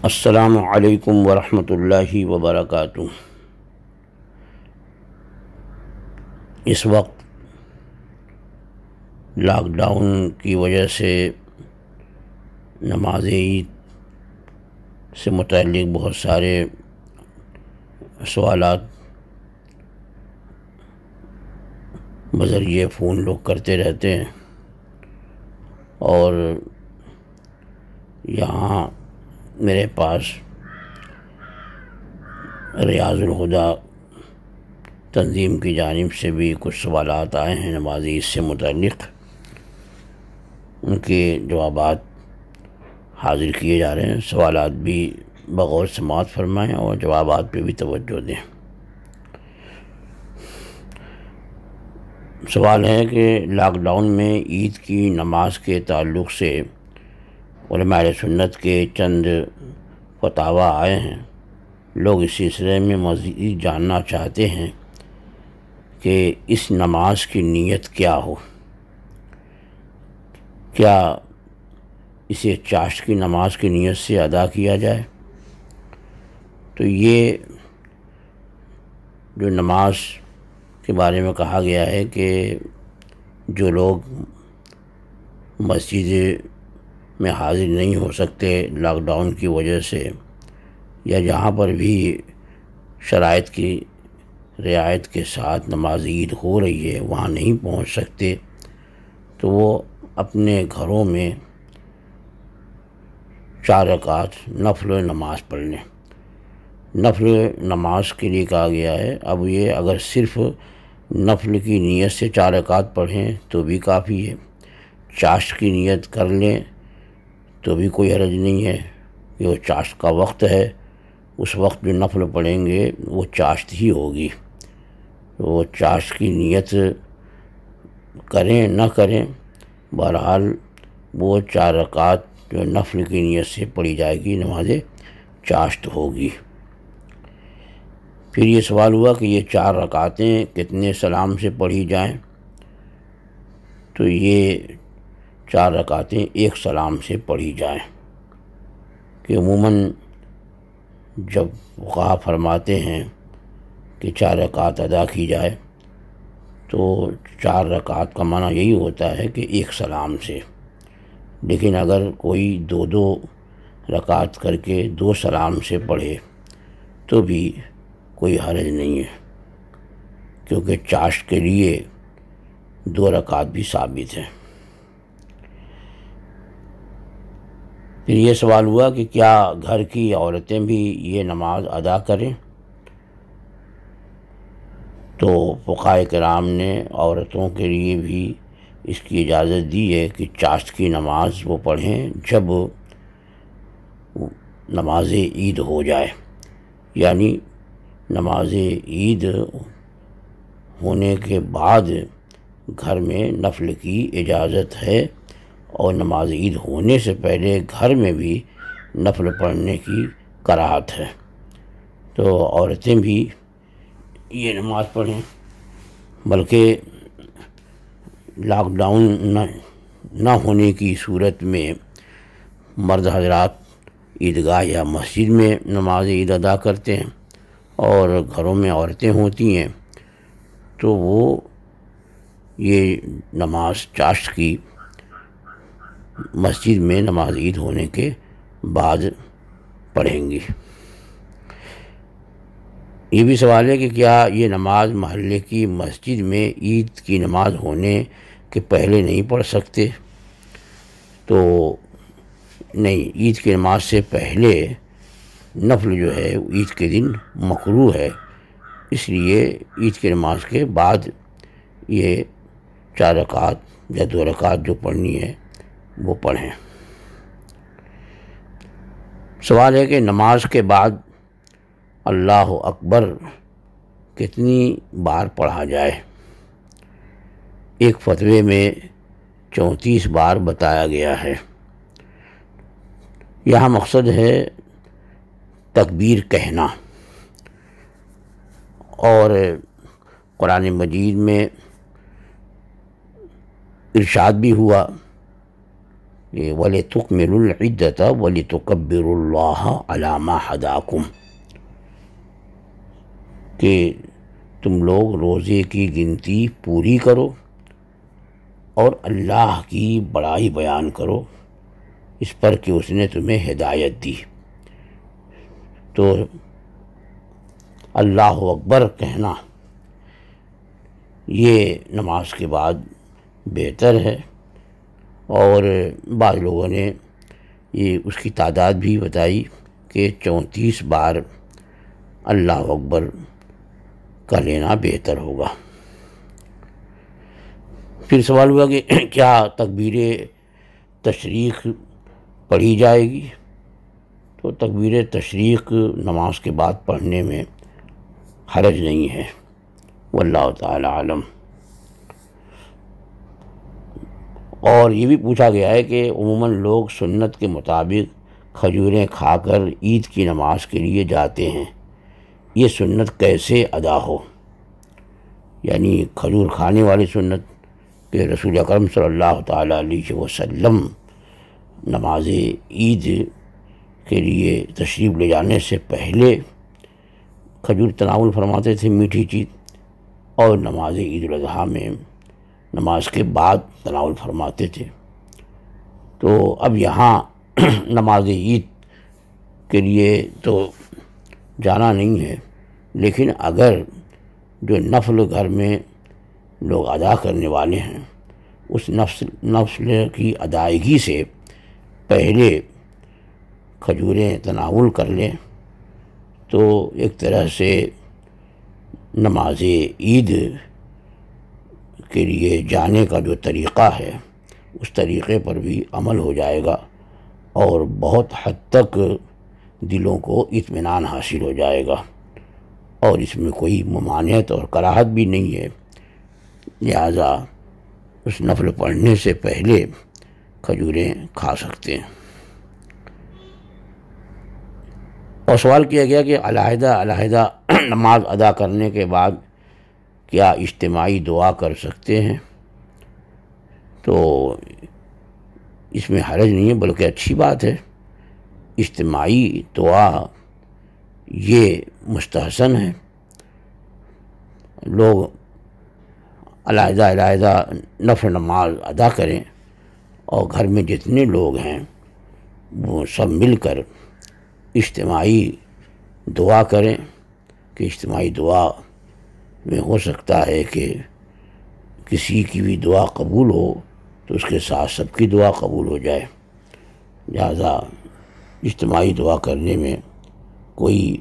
السلام علیکم ورحمۃ اللہ وبرکاتہ۔ اس وقت لاک ڈاؤن کی وجہ سے نماز عید سے متعلق بہت سارے سوالات بذریعہ فون لوگ کرتے رہتے ہیں، اور یہاں میرے پاس ریاض الہدیٰ تنظیم کی جانب سے بھی کچھ سوالات آئے ہیں نماز عید سے متعلق۔ ان کے جوابات حاضر کیے جا رہے ہیں۔ سوالات بھی بغور سماعت فرمائیں اور جوابات پہ بھی توجہ دیں۔ سوال ہے کہ لاک ڈاؤن میں عید کی نماز کے تعلق سے علماء اہل سنت کے چند فتاوی آئے ہیں۔ لوگ اس سلسلے میں مزید جاننا چاہتے ہیں کہ اس نماز کی نیت کیا ہو۔ کیا اسے چاشت کی نماز کی نیت سے ادا کیا جائے؟ تو یہ جو نماز کے بارے میں کہا گیا ہے کہ جو لوگ مسجد میں حاضر نہیں ہو سکتے لاک ڈاؤن کی وجہ سے، یا جہاں پر بھی شرائط کی رعایت کے ساتھ نماز عید ہو رہی ہے وہاں نہیں پہنچ سکتے، تو وہ اپنے گھروں میں 4 رکعت نفل نماز پڑھ لیں۔ نفل نماز کے لیے کہا گیا ہے۔ اب یہ اگر صرف نفل کی نیت سے 4 رکعت پڑھیں تو بھی کافی ہے، چاشت کی نیت کر لیں تو بھی کوئی حرج نہیں ہے، کہ وہ چاشت کا وقت ہے، اس وقت جو نفل پڑھیں گے وہ چاشت ہی ہوگی۔ وہ چاشت کی نیت کریں نہ کریں، بہرحال وہ 4 رکعت جو نفل کی نیت سے پڑھی جائے گی نماز چاشت ہوگی۔ پھر یہ سوال ہوا کہ یہ 4 رکعتیں کتنے سلام سے پڑھی جائیں؟ تو یہ 4 رکعتیں 1 سلام سے پڑھی جائیں، کہ عموماً جب فقہا فرماتے ہیں کہ 4 رکعت ادا کی جائے تو 4 رکعت کا معنی یہی ہوتا ہے کہ 1 سلام سے، لیکن اگر کوئی 2 رکعت کر کے 2 سلام سے پڑھے تو بھی کوئی حرج نہیں ہے، کیونکہ چاشت کے لیے 2 رکعت بھی ثابت ہے۔ پھر یہ سوال ہوا کہ کیا گھر کی عورتیں بھی یہ نماز ادا کریں؟ تو فقہاء کرام نے عورتوں کے لیے بھی اس کی اجازت دی ہے کہ چاشت کی نماز وہ پڑھیں جب نماز عید ہو جائے، یعنی نماز عید ہونے کے بعد گھر میں نفل کی اجازت ہے، اور نماز عید ہونے سے پہلے گھر میں بھی نفل پڑھنے کی کراہت ہے، تو عورتیں بھی یہ نماز پڑھیں۔ بلکہ لاک ڈاؤن نہ ہونے کی صورت میں مرد حضرات عیدگاہ یا مسجد میں نماز عید ادا کرتے ہیں، اور گھروں میں عورتیں ہوتی ہیں تو وہ یہ نماز چاشت کی مسجد میں نماز عید ہونے کے بعد پڑھیں گی۔ یہ بھی سوال ہے کہ کیا یہ نماز محلے کی مسجد میں عید کی نماز ہونے کے پہلے نہیں پڑھ سکتے؟ تو نہیں، عید کی نماز سے پہلے نفل جو ہے عید کے دن مکروہ ہے، اس لیے عید کی نماز کے بعد یہ 4 رکعت یا 2 رکعت جو پڑھنی ہے وہ پڑھیں۔ سوال ہے کہ نماز کے بعد اللہ اکبر کتنی بار پڑھا جائے؟ ایک فتوے میں 34 بار بتایا گیا ہے۔ یہاں مقصد ہے تکبیر کہنا، اور قرآن مجید میں ارشاد بھی ہوا کہ وَلِتُكْمِلُوا الْعِدَّةَ وَلِتُكَبِّرُوا اللَّهَ عَلَى مَا هَدَاكُمْ، کہ تم لوگ روزے کی گنتی پوری کرو اور اللہ کی بڑائی بیان کرو اس پر کہ اس نے تمہیں ہدایت دی۔ تو اللہ اکبر کہنا یہ نماز کے بعد بہتر ہے، اور بعض لوگوں نے یہ اس کی تعداد بھی بتائی کہ 34 بار اللہ اکبر کا لینا بہتر ہوگا۔ پھر سوال ہوا کہ کیا تکبیر تشریق پڑھی جائے گی؟ تو تکبیر تشریق نماز کے بعد پڑھنے میں حرج نہیں ہے، واللہ تعالی عالم۔ اور یہ بھی پوچھا گیا ہے کہ عموماً لوگ سنت کے مطابق کھجوریں کھا کر عید کی نماز کے لیے جاتے ہیں، یہ سنت کیسے ادا ہو؟ یعنی کھجور کھانے والی سنت کہ رسول اکرم صلی اللہ تعالیٰ علیہ وسلم نماز عید کے لیے تشریف لے جانے سے پہلے کھجور تناول فرماتے تھے، میٹھی چیز، اور نماز عید الاضحیٰ میں نماز کے بعد تناول فرماتے تھے۔ تو اب یہاں نماز عید کے لیے تو جانا نہیں ہے، لیکن اگر جو نفل گھر میں لوگ ادا کرنے والے ہیں اس نفل کی ادائیگی سے پہلے کھجوریں تناول کر لیں تو ایک طرح سے نماز عید کے لیے جانے کا جو طریقہ ہے اس طریقے پر بھی عمل ہو جائے گا، اور بہت حد تک دلوں کو اطمینان حاصل ہو جائے گا، اور اس میں کوئی ممانعت اور کراہت بھی نہیں ہے، لہذا اس نفل پڑھنے سے پہلے کھجوریں کھا سکتے ہیں۔ اور سوال کیا گیا کہ علیحدہ نماز ادا کرنے کے بعد کیا اجتماعی دعا کر سکتے ہیں؟ تو اس میں حرج نہیں ہے، بلکہ اچھی بات ہے۔ اجتماعی دعا یہ مستحسن ہے، لوگ علیحدہ نفل نماز ادا کریں، اور گھر میں جتنے لوگ ہیں وہ سب مل کر اجتماعی دعا کریں، کہ اجتماعی دعا میں ہو سکتا ہے کہ کسی کی بھی دعا قبول ہو تو اس کے ساتھ سب کی دعا قبول ہو جائے، لہذا اجتماعی دعا کرنے میں کوئی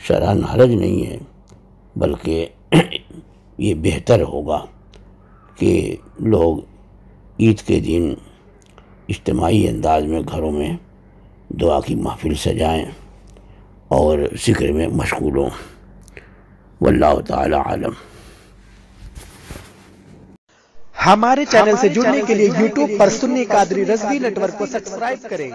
شرعاً حرج نہیں ہے، بلکہ یہ بہتر ہوگا کہ لوگ عید کے دن اجتماعی انداز میں گھروں میں دعا کی محفل سجائیں اور ذکر میں مشغول ہوں، واللہ تعالی عالم۔ ہمارے چینل سے جڑنے کے لیے یوٹیوب پر سنی قادری رضوی نیٹ ورک کو سبسکرائب کریں۔